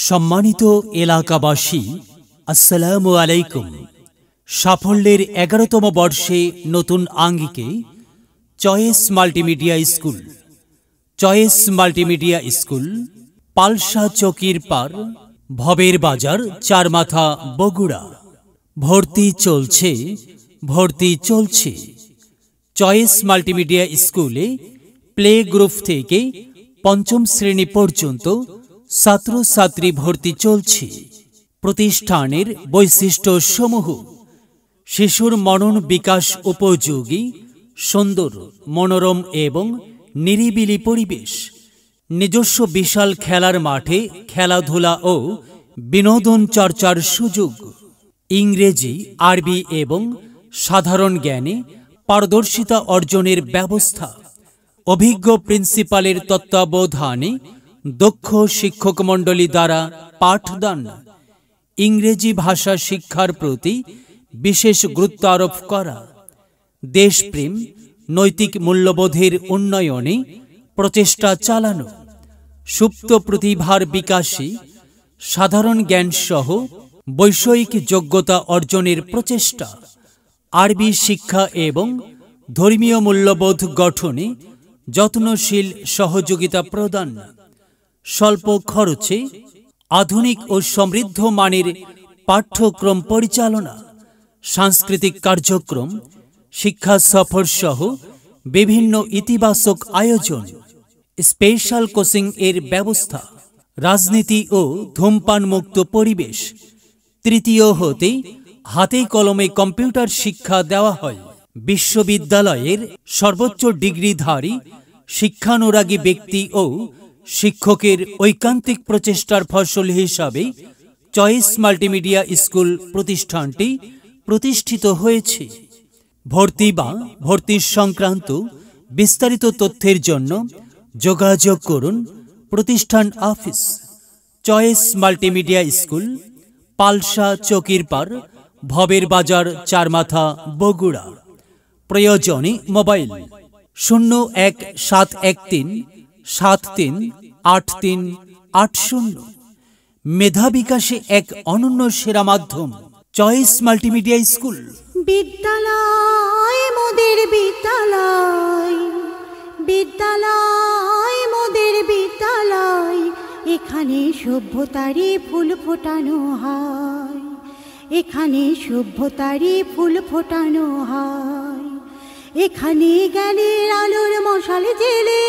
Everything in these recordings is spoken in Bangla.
সম্মানিত এলাকাবাসী, আসসালামু আলাইকুম। সাফল্যের 11তম বর্ষে নতুন আঙ্গিকে চয়েস মাল্টিমিডিয়া স্কুল, পালসা চকির পার, ভবের বাজার, চারমাথা, বগুড়া। ভর্তি চলছে। চয়েস মাল্টিমিডিয়া স্কুলে প্লে গ্রুপ থেকে পঞ্চম শ্রেণী পর্যন্ত ছাত্রছাত্রী ভর্তি চলছে। প্রতিষ্ঠানের বৈশিষ্ট্য সমূহ: শিশুর মনন বিকাশ উপযোগী, সুন্দর, মনোরম এবং নিরিবিলি পরিবেশ, নিজস্ব বিশাল খেলার মাঠে খেলাধুলা ও বিনোদন চর্চার সুযোগ, ইংরেজি, আরবি এবং সাধারণ জ্ঞানে পারদর্শিতা অর্জনের ব্যবস্থা, অভিজ্ঞ প্রিন্সিপালের তত্ত্বাবধানে দক্ষ শিক্ষকমণ্ডলী দ্বারা পাঠদান, ইংরেজি ভাষা শিক্ষার প্রতি বিশেষ গুরুত্ব আরোপ করা, দেশপ্রেম, নৈতিক মূল্যবোধের উন্নয়নে প্রচেষ্টা চালানো, সুপ্ত প্রতিভার বিকাশে সাধারণ জ্ঞানসহ বৈষয়িক যোগ্যতা অর্জনের প্রচেষ্টা, আরবি শিক্ষা এবং ধর্মীয় মূল্যবোধ গঠনে যত্নশীল সহযোগিতা প্রদান, স্বল্প খরচে আধুনিক ও সমৃদ্ধ মানের পাঠ্যক্রম পরিচালনা, সাংস্কৃতিক কার্যক্রম, শিক্ষা সফর সহ বিভিন্ন ইতিবাচক আয়োজন, স্পেশাল কোচিং এর ব্যবস্থা, রাজনীতি ও ধূমপান মুক্ত পরিবেশ। তৃতীয় হতে হাতে কলমে কম্পিউটার শিক্ষা দেওয়া হয়। বিশ্ববিদ্যালয়ের সর্বোচ্চ ডিগ্রিধারী শিক্ষানুরাগী ব্যক্তি ও শিক্ষকের ঐকান্তিক প্রচেষ্টার ফসল হিসাবে চয়েস মাল্টিমিডিয়া স্কুল প্রতিষ্ঠানটি প্রতিষ্ঠিত হয়েছে। ভর্তি সংক্রান্ত বিস্তারিত তথ্যের জন্য যোগাযোগ করুন প্রতিষ্ঠান অফিস, চয়েস মাল্টিমিডিয়া স্কুল, পালসা চকির পার, ভবের বাজার, চারমাথা, বগুড়া। প্রয়োজনে মোবাইল 0171373838। মেধা বিকাশে এক অনন্য সেরা মাধ্যম চয়েস মাল্টিমিডিয়া স্কুল। বিদ্যালয় মোদের বিদ্যালয়, এখানে সভ্যতারই ফুল ফোটানো হয়, এখানে জ্ঞানের আলোর মশাল জেলে,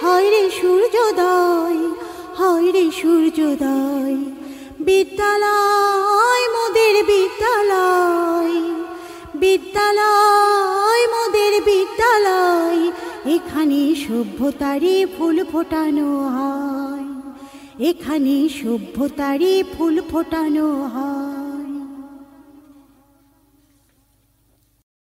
হয় রে সূর্যোদয়। বিদ্যালয় মোদের বিদ্যালয়, এখানে সভ্যতারই ফুল ফোটানো হয়,